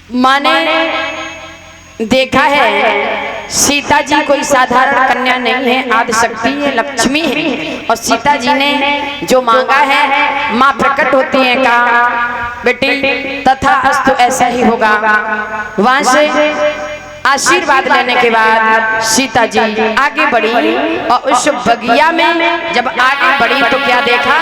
माने देखा है सीता जी कोई साधारण कन्या नहीं है, आदिशक्ति है, लक्ष्मी है। और सीता जी ने जो मांगा है माँ प्रकट होती है, कहा बेटी तथा अस्तु ऐसा ही होगा। वहां से आशीर्वाद लेने के बाद सीता जी आगे बढ़ी और उस बगिया में जब आगे बढ़ी तो क्या देखा,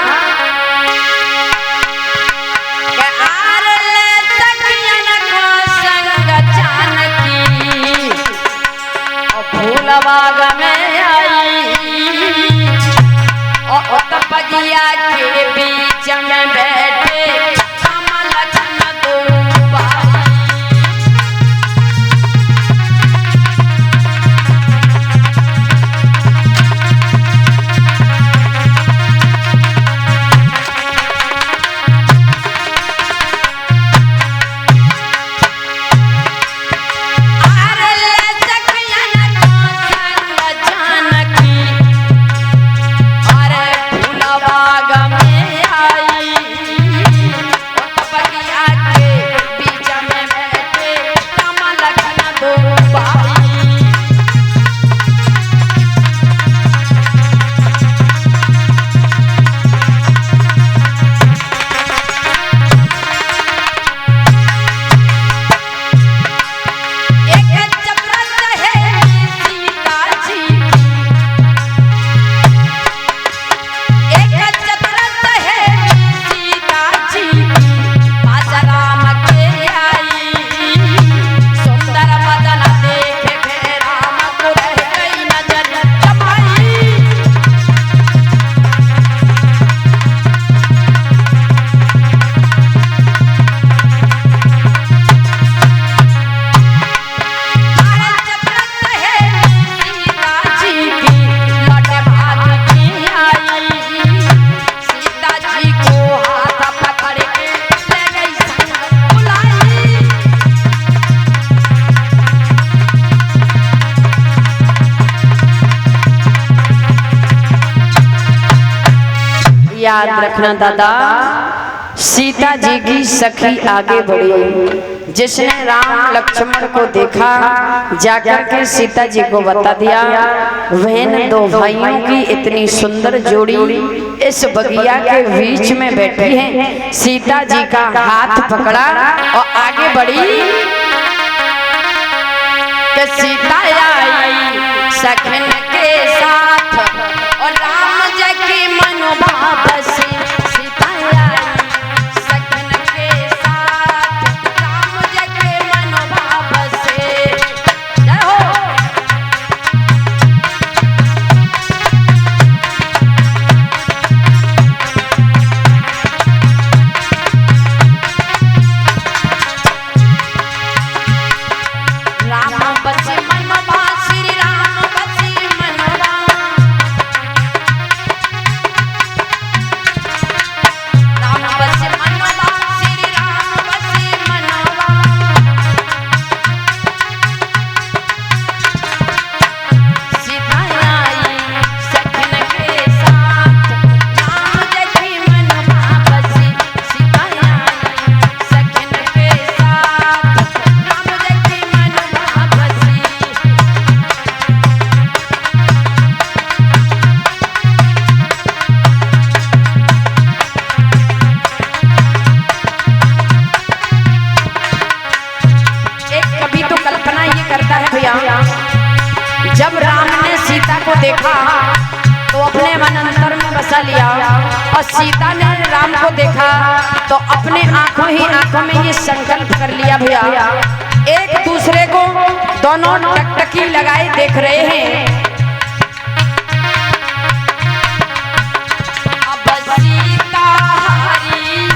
बाग में आई और बगिया के बीच में बैठे याद रखना दादा, सीता जी की सखी आगे बढ़ी, जिसने राम लक्ष्मण को देखा जाकर के सीता जी को बता दिया वह दो भाइयों की इतनी सुंदर जोड़ी इस बगिया के बीच में बैठी है। सीता जी का हाथ पकड़ा और आगे बढ़ी कि सीता आई सखन के साथ और राम जी की मनोभाव से सीता आई सखन के साथ राम जी के मनोभाव से। जय हो। राम बसे मनोभा श्री राम बसे मनोभा, राम बसे मनोभा श्री राम बसे मनोभा। सीता आई सखन के साथ राम जी की मनोभा से। सीता आई सखन के साथ राम जी की मनोभा से। एक कभी तो कल्पना ये करता है भैया, जब राम ने सीता को देखा तो अपने मन अंतर में बसा लिया और सीता ने राम को देखा तो अपने आंखों ही आंखों में ये संकल्प कर लिया भैया, एक दूसरे को दोनों टकटकी लगाए देख रहे हैं। अब सीता हरी,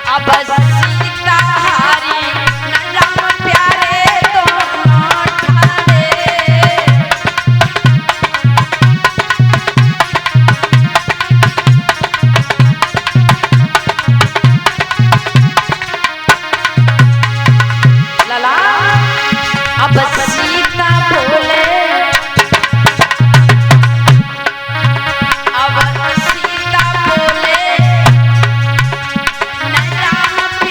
अब सीता हरी न राम प्यारे दोनों ठाड़े। लाला अब सीता बोले, अब सीता बोले न राम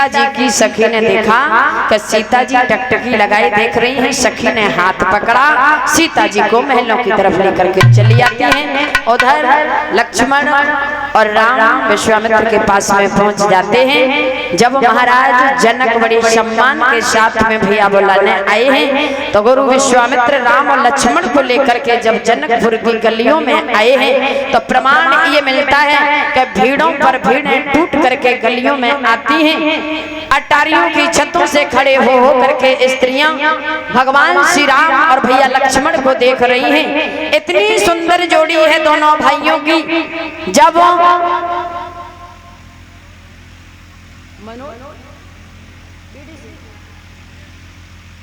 सीता जी की सखी ने देखा कि सीता जी टकटकी लगाई देख रही हैं। सखी ने हाथ पकड़ा, सीता जी को महलों की तरफ लेकर के चली आती हैं। उधर लक्ष्मण और राम विश्वामित्र के पास में पहुंच जाते हैं। जब महाराज जनक बड़े सम्मान के साथ में भैया बुलाने आए हैं, तो गुरु विश्वामित्र राम और लक्ष्मण को लेकर के जब जनकपुर की गलियों में आए हैं, तो प्रमाण ये मिलता है कि भीड़ों पर भीड़ें टूट करके गलियों में आती हैं। अटारियों की छतों से खड़े हो करके स्त्रियां भगवान श्री राम और भैया लक्ष्मण को देख रही हैं। इतनी सुंदर जोड़ी है दोनों भाइयों की। जब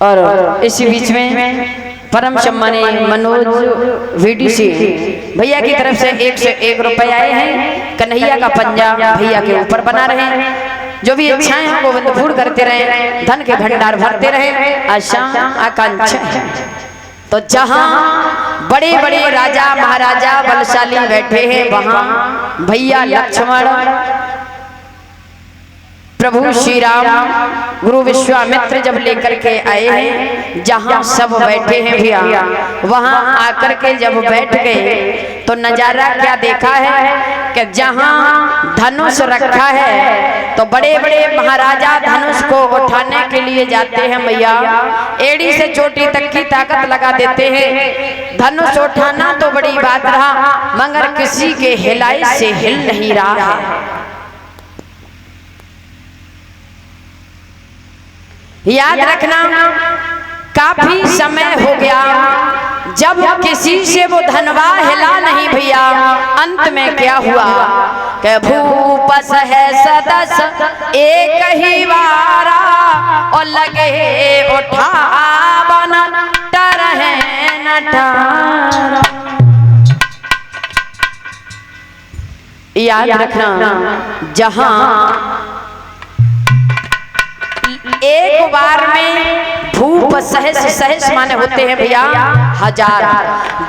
और इसी बीच में परम सम्मानीय मनोज वीडीसी भैया की तरफ से 101 रुपए आए हैं। कन्हैया का पंजा भैया के ऊपर बना रहे हैं। जो भी इच्छाएं हैं गोविंद पूर्ण करते रहे, धन के भंडार भरते रहे, आशा आकांक्षा है। तो जहां बड़े बड़े राजा महाराजा बलशाली बैठे हैं, वहां भैया लक्ष्मण प्रभु श्री राम गुरु विश्वामित्र जब लेकर के आए हैं, जहां सब बैठे हैं भैया, वहां आकर के जब बैठ गए तो नजारा क्या देखा है कि जहां धनुष रखा है तो बड़े बड़े महाराजा धनुष को उठाने के लिए जाते हैं भैया। एड़ी से चोटी तक की ताकत लगा देते हैं। धनुष उठाना तो बड़ी बात रहा, मगर किसी के हिलाई से हिल नहीं रहा है। याद रखना, काफी समय हो गया जब किसी से वो धनवा हिला नहीं भैया। अंत में क्या हुआ कि भूप है सदस एक ही वारा और लगे उठावन टरहे नटारा। याद रखना, जहां एक बार में भूप सहस, सहस माने होते हैं भैया हजार,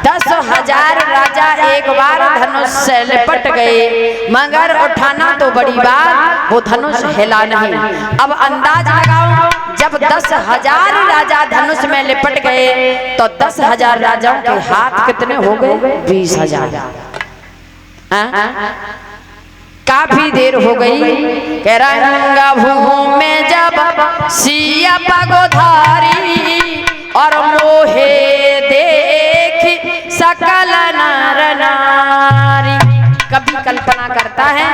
10,000 राजा एक बार धनुष से लिपट गए, मगर उठाना तो बड़ी बात, वो धनुष हिला नहीं। अब अंदाज लगाओ, जब 10,000 राजा धनुष में लिपट गए तो 10,000 राजाओं के हाथ कितने हो गए? 20,000। काफी देर हो गई कि रंग भूमि में जब सिया पगोधारी और मोहे देख सकल नर नारी। कभी कल्पना करता है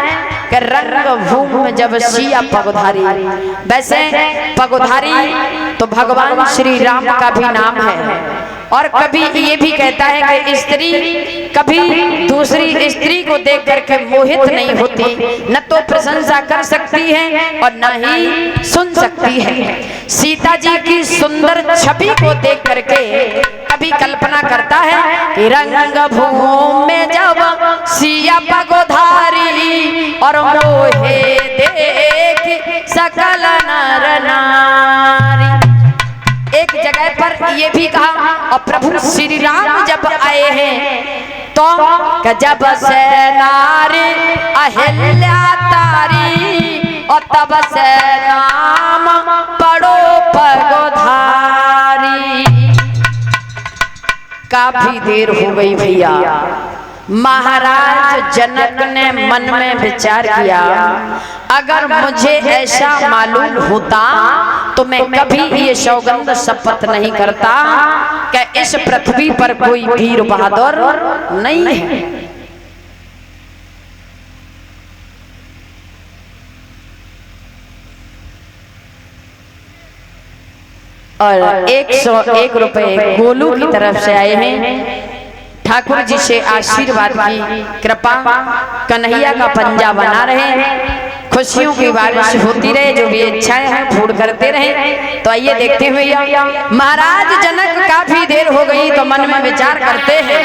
कि रंग भूमि में जब सिया पगोधारी, वैसे पगोधारी तो भगवान श्री राम का भी नाम है। और कभी ये भी कहता है कि स्त्री कभी दूसरी स्त्री को देख करके मोहित नहीं होती, न तो प्रशंसा कर सकती है और न ही सुन सकती है। सीता जी की सुंदर छवि को देख करके कभी कल्पना करता है कि रंग भूमि में जब सिया पगोधारी और मोहे देख सकल नर नारी। एक जगह पर ये भी कहा, और प्रभु श्री राम जब आए हैं तो जब से नारी अहिल्या तारी और तब से नाम पड़ो पगोधारी। काफी देर हो गई भैया। महाराज जनक ने मन में विचार किया, अगर मुझे ऐसा मालूम होता तो मैं कभी ये सौगंध शपथ नहीं करता कि इस पृथ्वी पर कोई वीर बहादुर नहीं है। और 101 रुपए गोलू की तरफ से आए हैं। ठाकुर जी से आशीर्वाद की कृपा, कन्हैया का पंजा बना रहे, खुशियों की बारिश होती रहे, जो भी इच्छाएं हैं पूर्ण करते रहे। तो आइए देखते हुए महाराज जनक काफी देर हो गई तो मन में विचार करते हैं,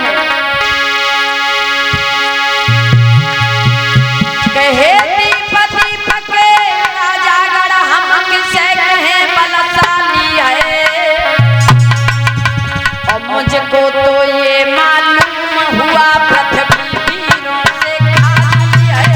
कहे दीपति पके राजागढ़ हम किसे कहें बलशाली है, और मुझको तो ये मालूम हुआ पृथ्वी वीरों से खाली है।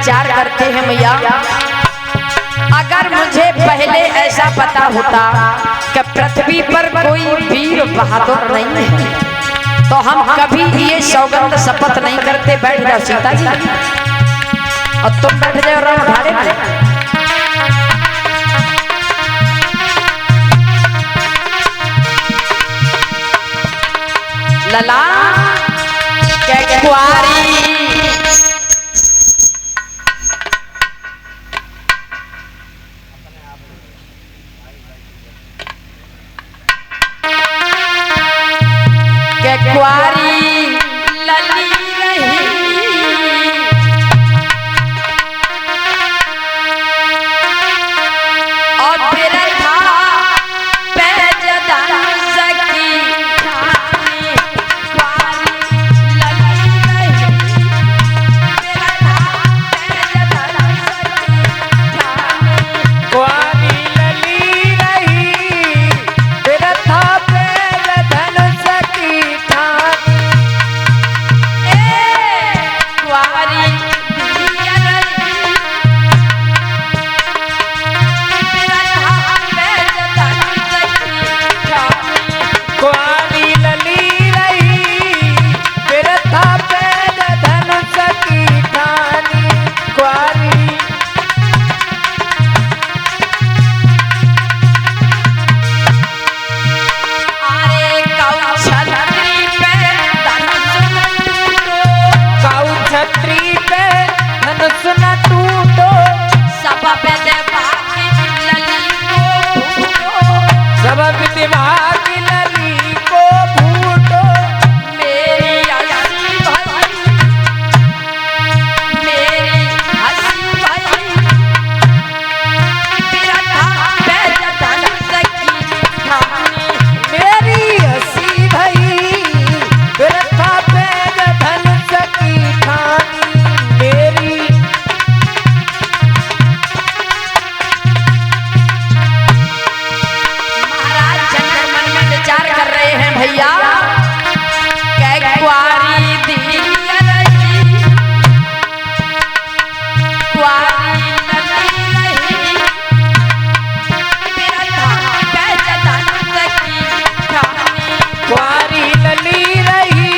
विचार करते हैं भैया, अगर मुझे पहले ऐसा पता होता कि पृथ्वी पर कोई वीर बहादुर नहीं है तो हम कभी ये सौगंध शपथ नहीं करते। बैठ जाओ सीता जी, और तुम बैठ जाओ राम ढाले। लला के कुआरी के कुआरी लली रही, और फिर था पैज धनुष की ठानी, कुआरी लली रही, फिर था पैज धनुष की ठानी, कुआरी लली रही, फिर था पैज धनुष की ठानी। कुआरी दिया रही, फिर था पैज धनुष की ठानी, कुआरी लली रही, फिर था पैज धनुष की ठानी। कुआरी आरे कौ छतरी पे धनुष न टूटो, काऊ छतरी पे धनुष न टूटो, सब विधवा की लली को फूटो, सब विधवा की लली को फूटो। मेरी हंसी भई, मेरी हंसी भई, फिर था पैज धनुष की ठानी, मेरी हंसी भई, फिर था पैज धनुष की ठानी। मेरी महाराज जनक मन में विचार कर रहे हैं भैया, कै कुआरी दिया रही, कुआरी लली रही, फिर था पैज धनुष की ठानी, कुआरी लली रही,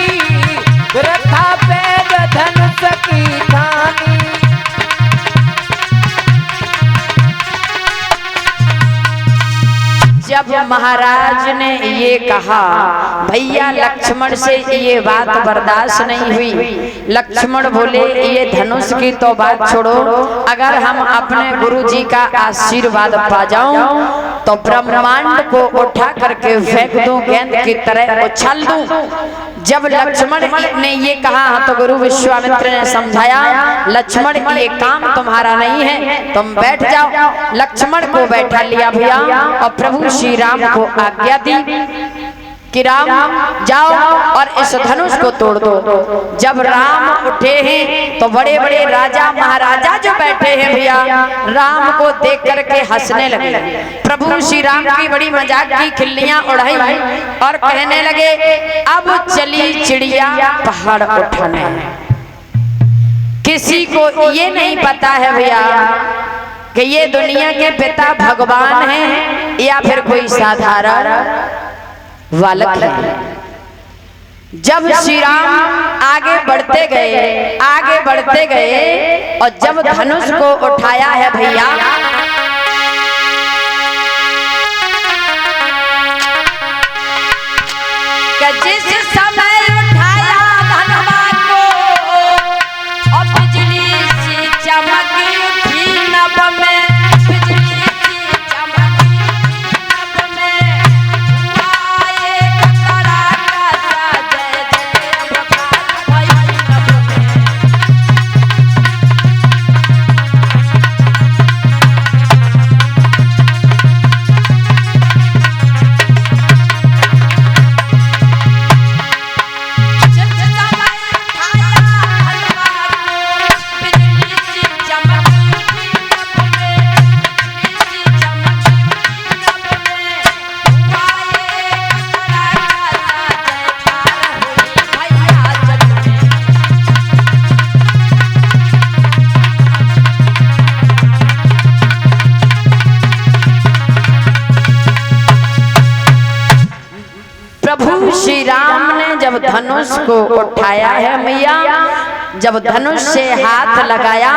फिर था पैज धनुष की ठानी। जब महाराज ने ये कहा भैया लक्ष्मण से ये बात बर्दाश्त नहीं हुई। लक्ष्मण बोले ये धनुष की तो बात छोड़ो, अगर हम अपने गुरुजी का आशीर्वाद पा जाऊं तो ब्रह्मांड को उठा करके फेंक दूं, गेंद की तरह उछाल दूं। जब लक्ष्मण ने ये कहा तो गुरु विश्वामित्र ने समझाया, लक्ष्मण ये काम तुम्हारा नहीं है, तुम बैठ जाओ। लक्ष्मण को बैठा लिया भैया और प्रभु श्री राम को आज्ञा दी कि राम जाओ और इस धनुष को तोड़ दो। जब राम उठे हैं तो बड़े बड़े राजा महाराजा जो बैठे हैं भैया राम को देख करके हंसने लगे। प्रभु श्री राम की बड़ी मजाक की खिल्लियां उड़ाई और कहने लगे अब चली चिड़िया पहाड़ उठाने। किसी को ये नहीं पता है भैया कि ये दुनिया के पिता भगवान हैं या फिर कोई साधारण बालक है। जब श्री राम आगे बढ़ते गए और जब धनुष को उठाया है भैया जिस समय उठाया धनुआ को और बिजली सी चमकी उठी नभ में, बिजली सी चमकी नभ में, हुआ एक तड़ाका सा जय जय बकार भई नभ में। जब धनुष को उठाया है मैया, जब धनुष से हाथ लगाया,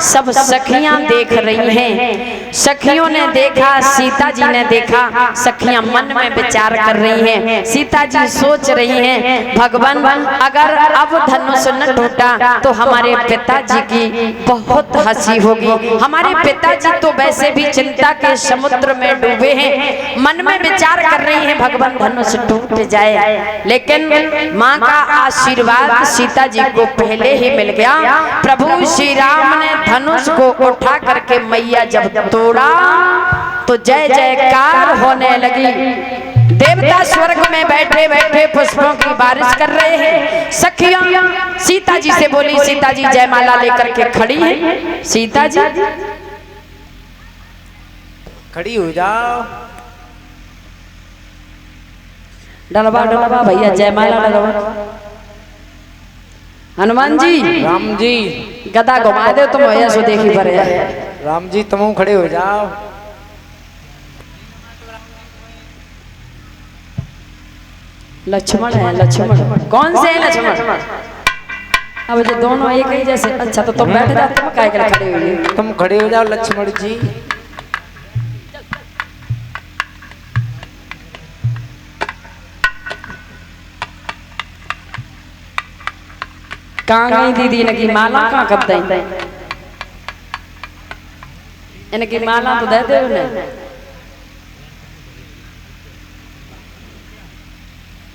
सब सखियां देख रही हैं। सखियों ने देखा, सीता जी ने देखा, सखियां मन में विचार कर रही हैं। सीता जी सोच रही हैं, भगवान अगर अब धनुष न टूटा तो हमारे पिताजी की बहुत हंसी होगी। हमारे पिताजी तो वैसे भी चिंता के समुद्र में डूबे हैं। मन में विचार कर रही हैं, भगवान धनुष टूट जाए। लेकिन माँ का आशीर्वाद सीता जी को पहले ही मिल गया। प्रभु श्री राम ने धनुष को उठा करके मैया जब तोड़ा तो जय जयकार होने लगी। देवता स्वर्ग में बैठे बैठे पुष्पों की बारिश कर रहे हैं। सखियां सीता जी से बोली, सीता जी जयमाला लेकर के खड़ी हैं। सीता जी खड़ी हो जाओ। डलवा डलवा भैया, जयमाला डलवा। हनुमान जी, राम जी, गदा घुमा दे तुम भैया सो देखी पर है। राम जी तुम खड़े हो जाओ। लक्ष्मण है, लक्ष्मण कौन से है लक्ष्मण? अब जो दोनों एक ही जैसे। अच्छा तो तुम बैठ जाओ, तुम काहे के लिए खड़े हुए? तुम खड़े हो जाओ लक्ष्मण जी। कहाँ गई दीदी इनकी माला? कहाँ कब दें इनकी माला? तो दे दे उन्हें।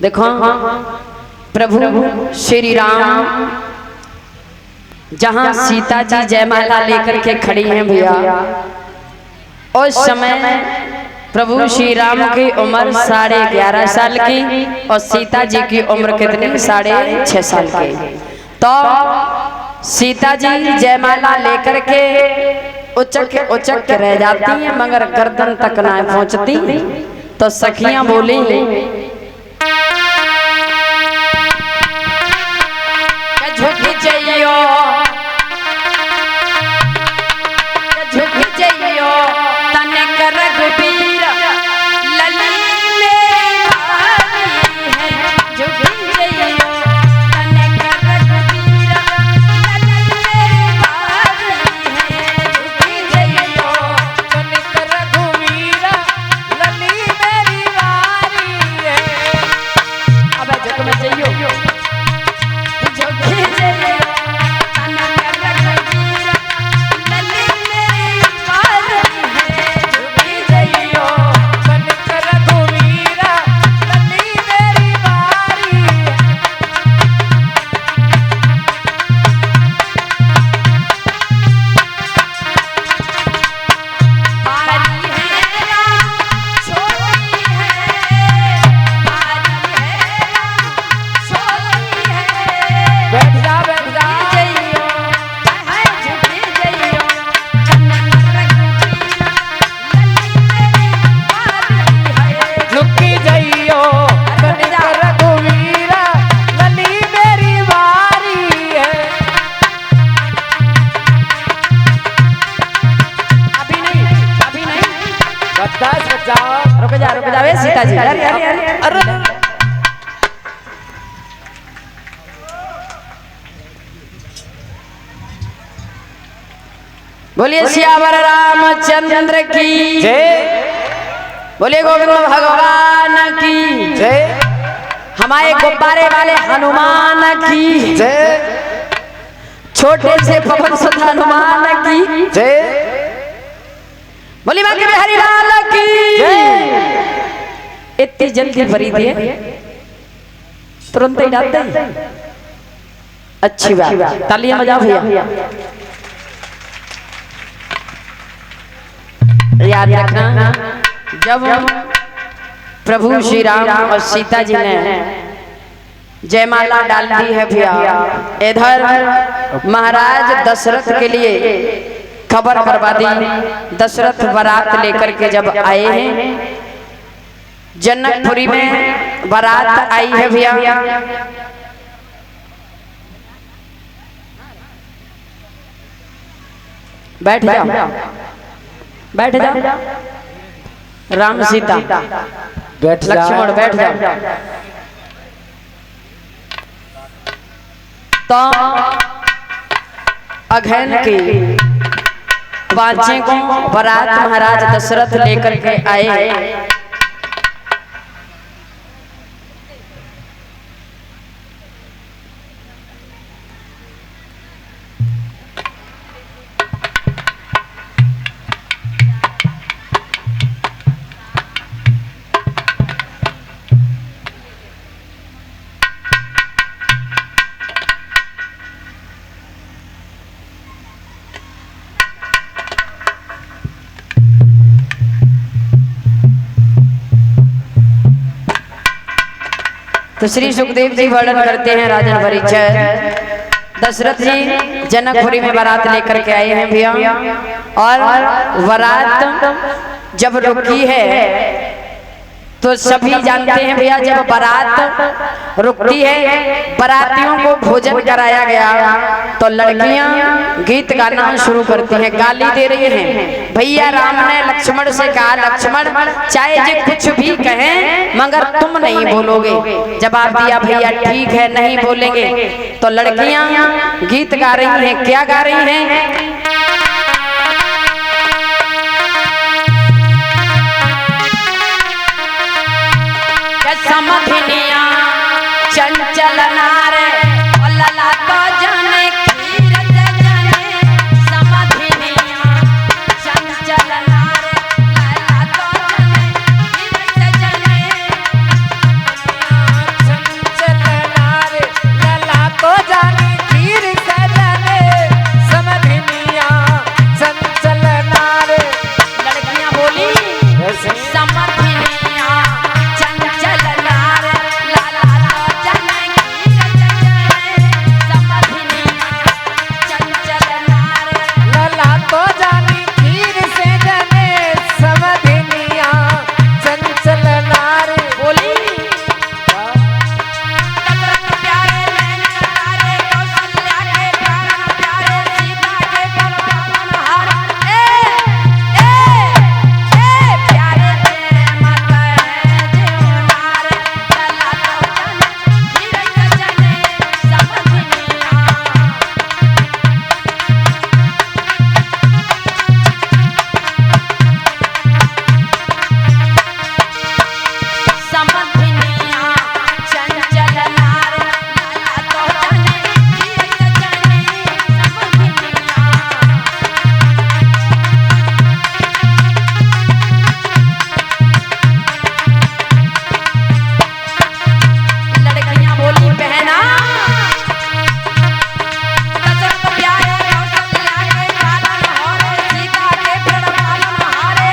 देखो प्रभु श्री राम जहाँ सीता जी जयमाला लेकर के खड़ी हैं भैया, उस समय प्रभु श्री राम की उम्र 11.5 साल की और सीता जी की उम्र कितनी? 6.5 साल की। तो सीता जी जयमाला लेकर के उचक के रह जाती हैं, मगर गर्दन तक ना पहुंचती। तो सखियां बोली, झुक जाइयो, झुक जाइयो तनिक रघुबीर लली मेरी वारी है। झुक जाइयो तनिक रघुबीर लली मेरी वारी है। झुक जाइयो तनिक रघुवीर लली मेरी वारी है। अब झुक में जाइयो, रुक जावे सीता जी। अरे बोलिए सियावर रामचंद्र की जय, बोलिए गोविंद भगवान की जय, हमारे गुब्बारे वाले हनुमान की जय, छोटे से पवन सुत हनुमान की जय, बोली मां के बिहारी लाल की जय। इतनी जल्दी भरी दिए, तुरंत ही डालते हैं। अच्छी बात, तालियां बजाओ भैया। याद रखना, जब प्रभु श्री राम और सीता जी ने जयमाला डाल दी है भैया, इधर महाराज दशरथ के लिए खबर करवा दी। दशरथ बारात लेकर के जब आए हैं, जनकपुरी में बारात आई है भैया। बैठ जाओ, बैठ जाओ। राम सीता बैठ लक्ष्मण बैठ जाओ। तो अघन के बांचे को बारात महाराज दशरथ लेकर के आए। तो श्री सुखदेव जी वर्णन करते हैं राजन परीक्षित दशरथ जी जनकपुरी में बारात लेकर के आए हैं भैया, और बारात जब रुकी है तो सभी जानते हैं भैया, जब बारात रुकती है बारातियों को भोजन कराया गया तो लड़कियां गीत गाना शुरू करती हैं, गाली दे रही हैं। भैया राम ने लक्ष्मण से कहा, लक्ष्मण चाहे जी कुछ भी कहें मगर तुम नहीं बोलोगे। जवाब दिया भैया ठीक है नहीं बोलेंगे। तो लड़कियां गीत गा रही हैं, क्या गा रही हैं? समधिनिया चंचल नारे लला तो जाने खीर जने, समधिनिया चंचल नारे लला तो जाने खीर जने, चंचल नारे लला तो जाने खीर जने, समधिनिया चंचल नारे। लड़कियां बोली समधिनिया चंचल नारे लला तो जाने खीर जने, समधिनिया चंचल नारे। लला तो जाने खीर से जने, समधिनिया चंचल नारे। बोली दशरथ प्यारे नैन तारे, कौशल्या के प्राण प्यारे, सीता के पल पावन हार। प्यारे तेरे माता है जीवनार, लला तो जाने खीर जने, समधिनिया। समधिनिया चंचल नार लला तो जाने खीर जने, समधिनिया। लड़कियां बोली बहना दशरथ प्यारे कौशल्या के पालन हारे, सीता के प्रण पालन हारे।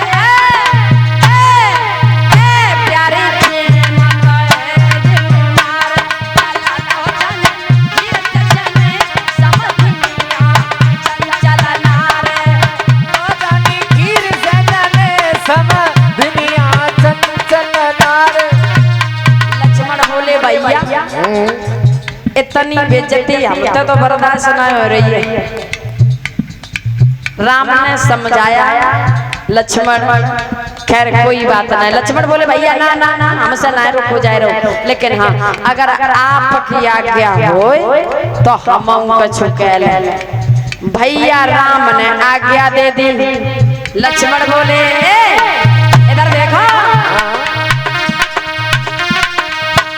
प्यारे तेरे माता है जीवनार, लला तो जाने खीर जने, समधिनिया चंचल नारे। तो जाने खीर से जने, समधिनिया चंचल नारे। लक्ष्मण बोले भैया इतनी बेइज्जती हमसे तो बर्दाश्त न हो रही है। राम ने समझाया लक्ष्मण खैर कोई बात नहीं। लक्ष्मण बोले भैया ना ना ना हमसे ना रुक हो जाए रहो, लेकिन हाँ अगर आपकी आज्ञा हो तो हम कछु कह ले। भैया राम ने आज्ञा दे दी। लक्ष्मण बोले इधर देखो,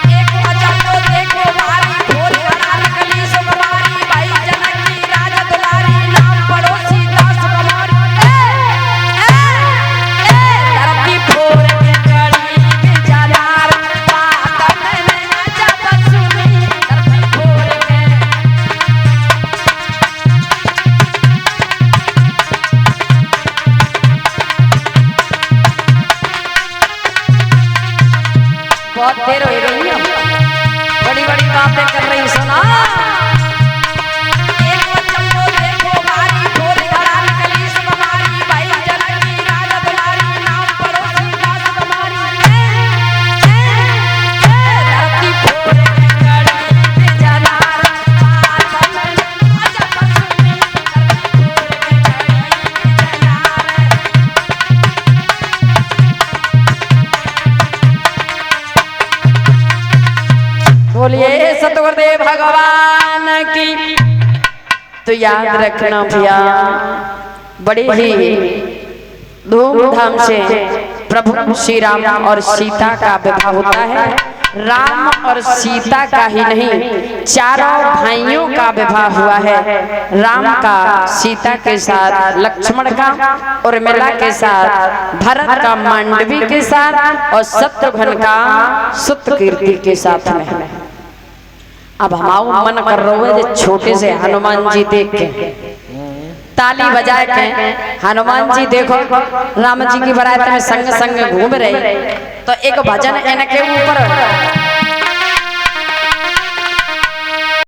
देखो अचलो देखो भारी भोर बना रखली सुकुमारी, भाई जनक की राज दुलारी, नाम पड़ोसी दास कुमारी। धरती फोर के कड़ी के जानार, बात मैंने जब सुनी, धरती फोर के। गुरुदेव भगवान की। तो याद रखना भैया, बड़े ही धूमधाम से प्रभु श्री राम और सीता का विवाह होता है। राम और सीता का ही नहीं, चारों भाइयों का विवाह हुआ है। राम का सीता के साथ, लक्ष्मण का उर्मिला के साथ, भरत का मांडवी के साथ और शत्रुघ्न का सुतकीर्ति के साथ में। अब हमारा मन कर रहा है जो छोटे से हनुमान जी देख के ताली बजाए के, हनुमान जी देखो राम जी की बारात में संग संग घूम रहे, तो एक भजन इनके ऊपर